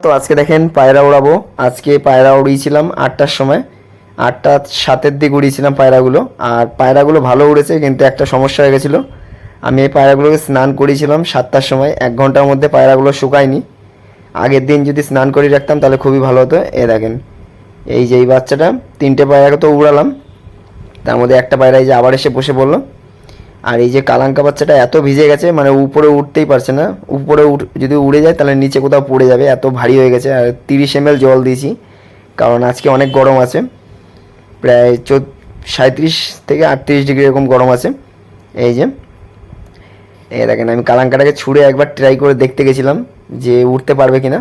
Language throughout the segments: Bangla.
তো আজকে দেখেন পায়রা উড়াবো। আজকে পায়রা উড়িয়েছিলাম 8টার সময়, 8টা 7-এর দিকে উড়িয়েছিলাম পায়রাগুলো। আর পায়রাগুলো ভালো উড়েছে, কিন্তু একটা সমস্যা হয়ে গেছিলো। আমি এই পায়রাগুলোকে স্নান করিয়েছিলাম 7টার সময়, 1 ঘন্টার মধ্যে পায়রাগুলো শুকায়নি। আগের দিন যদি স্নান করিয়ে রাখতাম তাহলে খুবই ভালো হতো। দেখেন, এই যে এই বাচ্চাটা, 3টে পায়রাকে তো উড়ালাম, তার মধ্যে একটা পায়রা এই যে আবার এসে বসে পড়লো। আর এই যে কালাঙ্কা বাচ্চাটা এত ভিজে গেছে, মানে উপরে উঠতেই পারছে না। উপরে যদি উড়ে যায় তাহলে নিচে কোথাও পড়ে যাবে, এত ভারী হয়ে গেছে। আর 30 ml জল দিয়েছি, কারণ আজকে অনেক গরম আছে, প্রায় 37 থেকে 38 ডিগ্রি এরকম গরম আছে। এই যে দেখেন, আমি কালাঙ্কাটাকে ছুঁড়ে একবার ট্রাই করে দেখতে গেছিলাম যে উঠতে পারবে কিনা।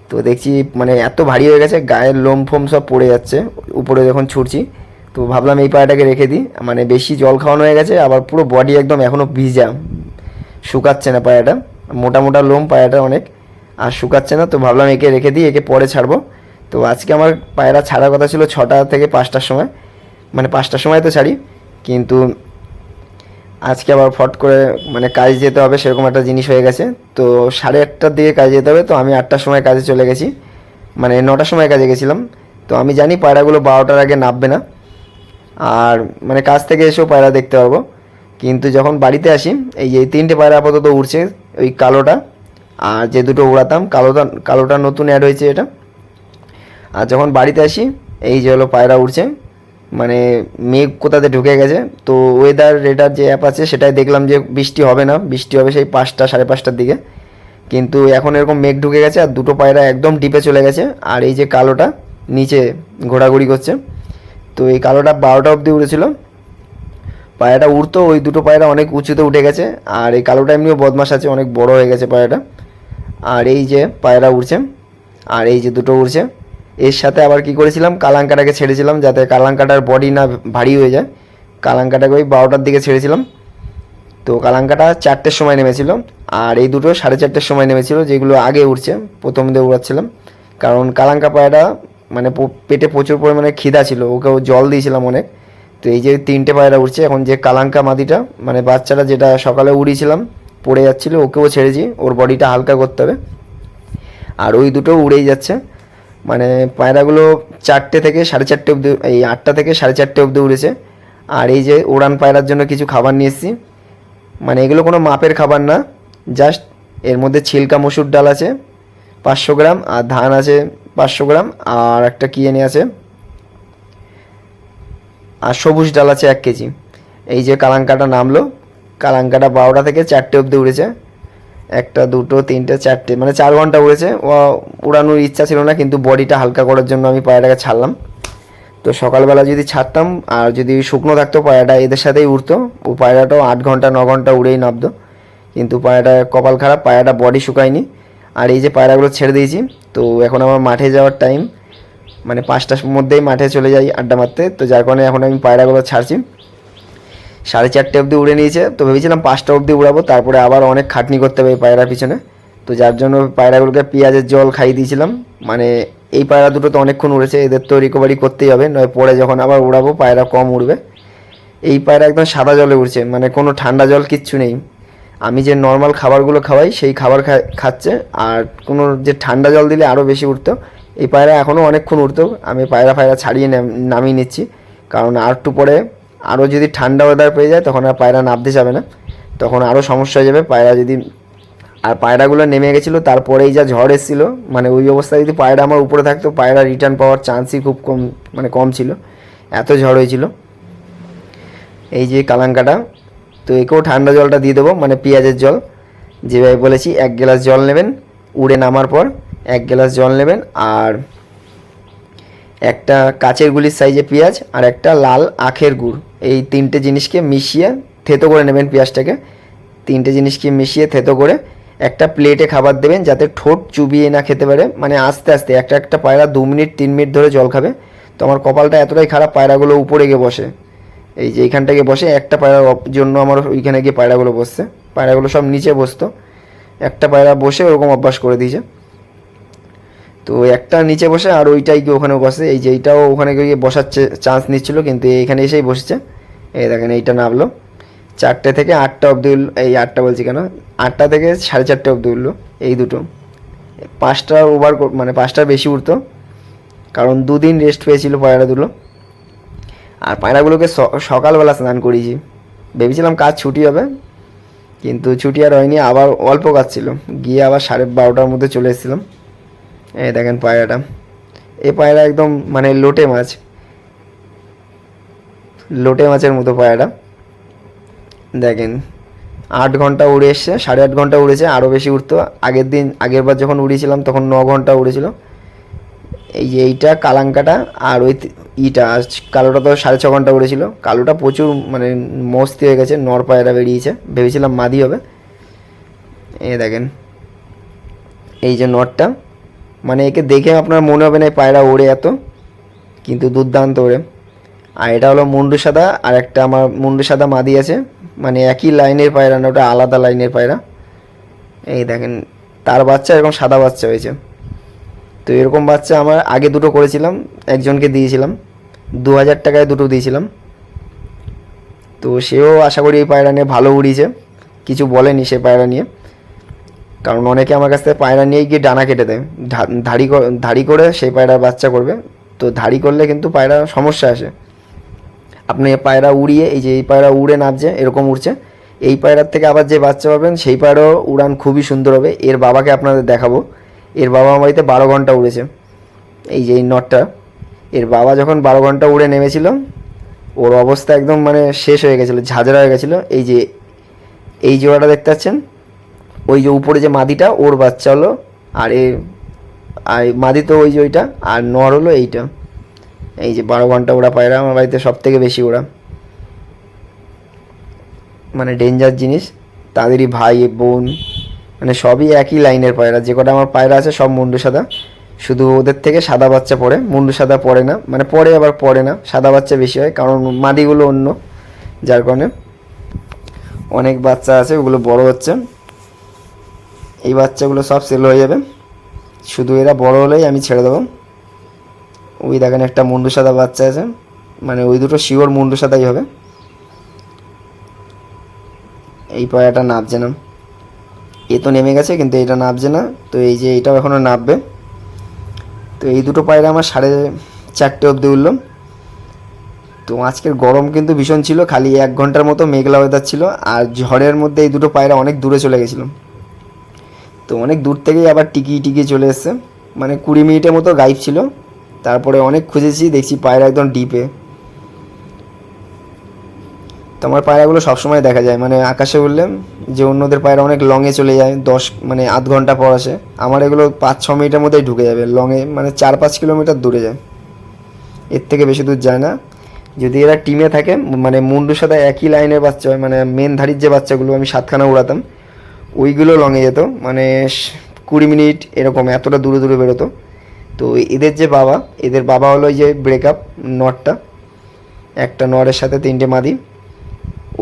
তো দেখছি মানে এত ভারী হয়ে গেছে, গায়ের লোম ফোম সব পড়ে যাচ্ছে উপরে যখন ছুটছি। তো ভাবলাম এই পায়রাটাকে রেখে দিই, মানে বেশি জল খাওয়ানো হয়ে গেছে, আবার পুরো বডি একদম এখনও ভিজা, শুকাচ্ছে না পায়রাটা। মোটা মোটা লোম পায়রাটা অনেক, আর শুকাচ্ছে না। তো ভাবলাম একে রেখে দিই, একে পরে ছাড়বো। তো আজকে আমার পায়রা ছাড়ার কথা ছিল 6টা থেকে 5টার সময়, মানে 5টার সময় তো ছাড়ি, কিন্তু আজকে আবার ফট করে মানে কাজে যেতে হবে, সেরকম একটা জিনিস হয়ে গেছে। তো 8:30টার দিকে কাজে যেতে হবে, তো আমি 8টার সময় কাজে চলে গেছি, মানে 9টার সময় কাজে গেছিলাম। তো আমি জানি পায়রাগুলো 12টার আগে নামবে না, আর মানে কাজ থেকে এসেও পায়রা দেখতে পারবো। কিন্তু যখন বাড়িতে আসি, এই যে 3টে পায়রা আপাতত উড়ছে, ওই কালোটা আর যে দুটো উড়াতাম, কালোটা নতুন অ্যাড হয়েছে এটা। আর যখন বাড়িতে আসি, এই যে হলো পায়রা উড়ছে, মানে মেঘ কোথাতে ঢুকে গেছে। তো ওয়েদার রেডার যে অ্যাপ আছে সেটাই দেখলাম যে বৃষ্টি হবে না, বৃষ্টি হবে সেই 5টা 5:30টার দিকে। কিন্তু এখন এরকম মেঘ ঢুকে গেছে, আর দুটো পায়রা একদম ডিপে চলে গেছে। আর এই যে কালোটা নিচে ঘোরাঘুরি করছে। তো এই কালোটা 12টা অবধি উড়েছিল, পায়রাটা উড়তো, ওই দুটো পায়রা অনেক উঁচুতে উঠে গেছে। আর এই কালোটা এমনিও বদমাশ আছে, অনেক বড় হয়ে গেছে পায়রাটা। আর এই যে পায়রা উড়ছে, আর এই যে দুটো উড়ছে। এর সাথে আবার কি করেছিলাম, কালাঙ্কাটাকে ছেড়েছিলাম, যাতে কালাঙ্কাটার বডি না ভারী হয়ে যায়। কালাঙ্কাটাকে ওই 12টার দিকে ছেড়েছিলাম। তো কালাঙ্কাটা 4টের সময় নেমেছিল, আর এই দুটো 4:30টার সময় নেমেছিল, যেগুলো আগে উঠছে, প্রথম দিয়ে উড়াচ্ছিলাম। কারণ কালাঙ্কা পায়রা মানে পেটে প্রচুর পরিমাণে খিদা ছিল, ওকেও জল দিয়েছিলাম অনেক। তো এই যে 3টে পায়রা উঠছে, এখন যে কালাঙ্কা মাদিটা মানে বাচ্চাটা যেটা সকালে উড়িয়েছিলাম পড়ে যাচ্ছিলো, ওকেও ছেড়েছি, ওর বডিটা হালকা করতে হবে। আর ওই দুটো উড়েই যাচ্ছে, মানে পায়রাগুলো 4টে থেকে 4:30 অবধি, এই 8টা থেকে 4:30 অবধি উড়েছে। আর এই যে উড়ান পায়রার জন্য কিছু খাবার নিয়ে এসেছি, মানে এগুলো কোনো মাপের খাবার না, জাস্ট এর মধ্যে ছিলকা মসুর ডাল আছে 500 গ্রাম, আর ধান আছে 500 গ্রাম, আর একটা কী এনে আছে, আর সবুজ ডাল আছে 1 কেজি। এই যে কালাঙ্কাটা নামলো, কালাঙ্কাটা 12টা থেকে 4টে অবধি উড়েছে, 1টা 2টো 3টে 4টে, মানে 4 ঘন্টা উড়েছে। ও উড়ানোর ইচ্ছা ছিল না, কিন্তু বডিটা হালকা করার জন্য আমি পায়রাটাকে ছাড়লাম। তো সকালবেলা যদি ছাড়তাম আর যদি শুকনো থাকতো পায়রাটা এদের সাথেই উঠতো, ও পায়রাটাও 8 ঘন্টা 9 ঘন্টা উড়েই নামতো। কিন্তু পায়রাটা কপাল খারাপ, পায়রাটা বডি শুকায়নি। আর এই যে পায়রাগুলো ছেড়ে দিয়েছি, তো এখন আমার মাঠে যাওয়ার টাইম, মানে 5টার মধ্যেই মাঠে চলে যাই আড্ডা মারতে। তো যার কারণে এখন আমি পায়রাগুলো ছাড়ছি। 4:30 অবধি উড়ে নিয়েছে, তো ভেবেছিলাম 5টা অবধি উড়াবো, তারপরে আবার অনেক খাটনি করতে হবে এই পায়রার পিছনে। তো যার জন্য পায়রাগুলোকে পেঁয়াজের জল খাইয়ে দিয়েছিলাম। মানে এই পায়রা দুটো তো অনেকক্ষণ উড়েছে, এদের তো রিকভারি করতেই হবে, নয় পরে যখন আবার উড়াবো পায়রা কম উড়বে। এই পায়রা একদম সাদা জলে উড়ছে, মানে কোনো ঠান্ডা জল কিচ্ছু নেই। আমি যে নর্মাল খাবারগুলো খাওয়াই সেই খাবার খাচ্ছে, আর কোনো যে ঠান্ডা জল দিলে আরও বেশি উঠতো। এই পায়রা এখনও অনেকক্ষণ উঠতো, আমি পায়রা ছাড়িয়ে নামিয়ে নিচ্ছি, কারণ আর একটু পরে আরও যদি ঠান্ডা ওয়েদার পেয়ে যায় তখন আর পায়রা নামতে যাবে না, তখন আরও সমস্যা হয়ে যাবে পায়রা যদি। আর পায়রাগুলো নেমে গেছিলো, তারপরেই যা ঝড় এসেছিলো, মানে ওই অবস্থায় যদি পায়রা আমার উপরে থাকতো, পায়রা রিটার্ন পাওয়ার চান্সই খুব কম, মানে কম ছিল, এত ঝড় হয়েছিল। এই যে কালাঙ্কাটা, তো একেও ঠান্ডা জলটা দিয়ে দেবো, মানে পেঁয়াজের জল, যেভাবে বলেছি 1 গ্লাস জল নেবেন উড়ে নামার পর, 1 গ্লাস জল নেবেন, আর একটা কাচের গুলির সাইজে পেঁয়াজ, আর একটা লাল আখের গুড়, এই 3টে জিনিসকে মিশিয়ে থেতো করে নেবেন পেঁয়াজটাকে। 3টে জিনিসকে মিশিয়ে থেতো করে একটা প্লেটে খাবার দেবেন, যাতে ঠোঁট চুবিয়ে না খেতে পারে, মানে আস্তে আস্তে একটা একটা পায়রা 2 মিনিট 3 মিনিট ধরে জল খাবে। তো আমার কপালটা এতটাই খারাপ, পায়রাগুলো উপরে গিয়ে বসে, এই যে এইখানটা গিয়ে বসে, একটা পায়রার জন্য আমার ওইখানে গিয়ে পায়রাগুলো বসছে, পায়রাগুলো সব নিচে বসতো, একটা পায়রা বসে ওরকম অভ্যাস করে দিয়েছে। তো একটা নিচে বসে আর ওইটাই গিয়ে ওখানে বসে, এই যে এইটাও ওখানে গিয়ে বসার চান্স নিচ্ছিল, কিন্তু এইখানে এসেই বসেছে। এই দেখেন এইটা নামলো, 4টে থেকে 8টা অবধি উঠলো, এই 8টা বলছি কেন, 8টা থেকে 4:30 অবধি উঠলো এই দুটো। 5টা ওভার মানে 5টার বেশি উঠতো, কারণ 2 দিন রেস্ট পেয়েছিল পায়রা দুটো। আর পায়রাগুলোকে সকালবেলা স্নান করিয়েছি, ভেবেছিলাম কাজ ছুটি হবে, কিন্তু ছুটি আর হয়নি, আবার অল্প কাজ ছিল, গিয়ে আবার 12:30টার মধ্যে চলে এসেছিলাম। এই দেখেন পায়রাটা, এই পায়রা একদম মানে লোটে মাছ, লোটে মাছের মতো পায়রা। দেখেন 8 ঘন্টা উড়ে এসছে, 8.5 ঘন্টা উড়েছে, আরও বেশি উঠতো। আগের বার যখন উড়িয়েছিলাম তখন 9 ঘন্টা উড়েছিল। এই যে এইটা কালাঙ্কাটা, আর ওই ইটা কালোটা তো 6.5 ঘন্টা উড়েছিল। কালোটা প্রচুর মানে মস্তি হয়ে গেছে, নর পায়রা বেরিয়েছে, ভেবেছিলাম মাদি হবে। এই দেখেন এই যে নরটা, মানে একে দেখে আপনার মনে হবে না এই পায়রা ওড়ে এত, কিন্তু দুর্দান্ত ওড়ে। আর এটা হলো মুন্ডু সাদা, আর একটা আমার মুন্ডু সাদা মাদি আছে, মানে একই লাইনের পায়রা না, ওটা আলাদা লাইনের পায়রা। এই দেখেন তার বাচ্চা এরকম সাদা বাচ্চা হয়েছে। তো এরকম বাচ্চা আমার আগে দুটো করেছিলাম, একজনকে দিয়েছিলাম, 2000 টাকায় দুটো দিয়েছিলাম। তো সেও আশা করি এই পায়রা নিয়ে ভালো উড়িয়েছে, কিছু বলেনি সে পায়রা নিয়ে। কারণ অনেকে আমার কাছ থেকে পায়রা নিয়ে গিয়ে ডানা কেটে দেয়, ধাড়ি করে সেই পায়রার বাচ্চা করবে। তো ধাড়ি করলে কিন্তু পায়রা সমস্যা আসে। আপনি পায়রা উড়িয়ে, এই যে এই পায়রা উড়ে নামছে, এরকম উড়ছে, এই পায়রার থেকে আবার যে বাচ্চা পাবেন সেই পায়রাও উড়ান খুবই সুন্দর হবে। এর বাবাকে আপনাদের দেখাবো, এর বাবা আমার বাড়িতে 12 ঘন্টা উড়েছে। এই যে এই নটটা, এর বাবা যখন 12 ঘন্টা উড়ে নেমেছিল, ওর অবস্থা একদম মানে শেষ হয়ে গেছিলো, ঝাঁঝরা হয়ে গেছিলো। এই যে এই জোড়াটা দেখতে পাচ্ছেন, ওই যে উপরে যে মাদিটা, ওর বাচ্চা হলো। আর আর মাদি তো ওই যে ওইটা, আর নর হলো এইটা। এই যে 12 ঘন্টা ওরা পায়রা আমার বাড়িতে সব থেকে বেশি ওরা, মানে ডেঞ্জার জিনিস। তাদেরই ভাই বোন মানে সবই একই লাইনের পায়রা। যে কটা আমার পায়রা আছে সব মুন্ডু সাদা, শুধু ওদের থেকে সাদা বাচ্চা পড়ে, মুন্ডু সাদা পড়ে না, মানে পড়ে আবার পড়ে না, সাদা বাচ্চা বেশি হয়, কারণ মাদিগুলো অন্য, যার কারণে অনেক বাচ্চা আছে, ওগুলো বড় হচ্ছে। এই বাচ্চাগুলো সব সেল হয়ে যাবে, শুধু এরা বড় হলেই আমি ছেড়ে দেবো। ওই দেখেন একটা মুন্ডু সাদা বাচ্চা আছে, মানে ওই দুটো শিওর মুন্ডু সাদাই হবে। এই পায়রাটা নামছে না, এ তো নেমে গেছে কিন্তু এটা নামছে না। তো এই যে এটাও এখনও নামবে। তো এই দুটো পায়রা আমার 4:30 অবধি উঠলাম। তো আজকের গরম কিন্তু ভীষণ ছিল, খালি 1 ঘন্টার মতো মেঘলা ওয়েদার ছিল, আর ঝড়ের মধ্যে এই দুটো পায়রা অনেক দূরে চলে গেছিলো। তো অনেক দূর থেকেই আবার টিকিয়ে চলে এসছে, মানে 20 মিনিটের মতো গাইব ছিল। তারপরে অনেক খুঁজেছি, দেখছি পায়রা একদম ডিপে। তো আমার পায়রাগুলো সবসময় দেখা যায়, মানে আকাশে উঠলে যে অন্যদের পায়রা অনেক লংয়ে চলে যায়, 10 মানে আধ ঘন্টা পর আসে, আমার এগুলো 5-6 মিনিটের মধ্যেই ঢুকে যাবে লংয়ে, মানে 4-5 কিলোমিটার দূরে যায়, এর থেকে বেশি দূর যায় না। যদি এরা টিমে থাকে, মানে মুন্ডুর সাথে একই লাইনের বাচ্চা হয়, মানে মেন ধাড়ির যে বাচ্চাগুলো আমি 7খানা উড়াতাম, ওইগুলো লংয়ে যেত, মানে 20 মিনিট এরকম, এতটা দূরে বেরোতো। তো এদের যে বাবা, এদের বাবা হলো ওই যে ব্রেকআপ নটটা, একটা নরের সাথে 3টে মাদি,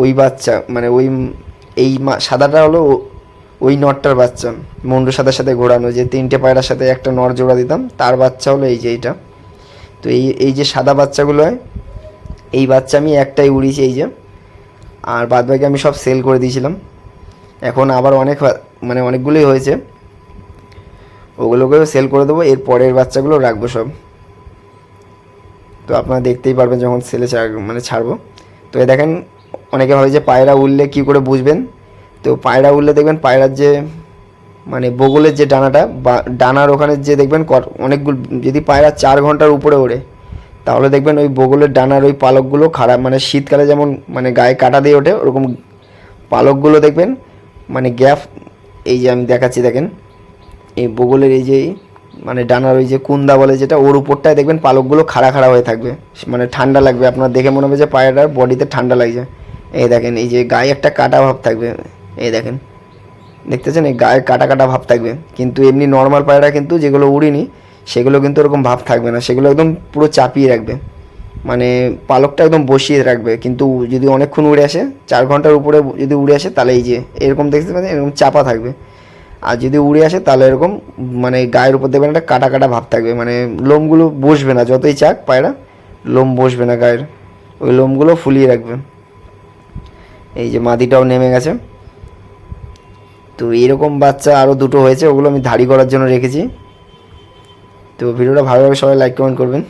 ওই বাচ্চা মানে ওই এই সাদাটা হলো ওই নটটার বাচ্চা, মুন্ডু সাদার সাথে ঘোরানো, যে 3টে পায়রার সাথে একটা নর জোড়া দিতাম, তার বাচ্চা হলো এই যে এইটা। তো এই যে সাদা বাচ্চাগুলো হয়, এই বাচ্চা আমি একটাই উড়িয়েছি এই যে, আর বাদবাকি আমি সব সেল করে দিয়েছিলাম। এখন আবার মানে অনেকগুলোই হয়েছে, ওগুলোকেও সেল করে দেবো, এর পরের বাচ্চাগুলো রাখবো সব। তো আপনারা দেখতেই পারবেন যখন সেলে মানে ছাড়বো। তো এ দেখেন, অনেকে ভাবে যে পায়রা উড়লে কী করে বুঝবেন। তো পায়রা উড়লে দেখবেন পায়রার যে মানে বগলের যে ডানাটা বা ডানার ওখানে যে দেখবেন অনেকগুলো, যদি পায়রা 4 ঘন্টার উপরে ওড়ে, তাহলে দেখবেন ওই বগলের ডানার ওই পালকগুলো খারাপ, মানে শীতকালে যেমন মানে গায়ে কাটা দিয়ে ওঠে, ওরকম পালকগুলো দেখবেন মানে গ্যাপ। এই যে আমি দেখাচ্ছি, দেখেন এই বগলের এই যে মানে ডানার ওই যে কুন্দা বলে যেটা, ওর উপরটায় দেখবেন পালকগুলো খাড়া হয়ে থাকবে, মানে ঠান্ডা লাগবে, আপনার দেখে মনে হবে যে পায়রাটার বডিতে ঠান্ডা লাগছে। এই দেখেন এই যে গায়ে একটা কাটা ভাব থাকবে, এই দেখেন দেখতেছেন, এই গায়ে কাটা ভাব থাকবে। কিন্তু এমনি নর্মাল পায়রা কিন্তু যেগুলো উড়িনি, সেগুলো কিন্তু এরকম ভাব থাকবে না, সেগুলো একদম পুরো চাপিয়ে রাখবে, মানে পালকটা একদম বসিয়ে রাখবে। কিন্তু যদি অনেকক্ষণ উড়ে আসে, 4 ঘন্টার উপরে যদি উড়ে আসে, তাহলে এই যে এরকম দেখতে পাচ্ছেন, এরকম চাপা থাকবে। আর যদি উড়ে আসে তাহলে এরকম মানে গায়ের উপর দেখবেন একটা কাটা ভাব থাকবে, মানে লোমগুলো বসবে না, যতই চাক পায়রা লোম বসবে না গায়ের, ওই লোমগুলো ফুলিয়ে রাখবে। এই যে মাদিটাও নেমে গেছে, তো এরকম বাচ্চা আরও দুটো হয়েছে, ওগুলো আমি ধাড়ি করার জন্য রেখেছি। তো ভিডিওটা ভালোভাবে সবাই লাইক কমেন্ট করবেন।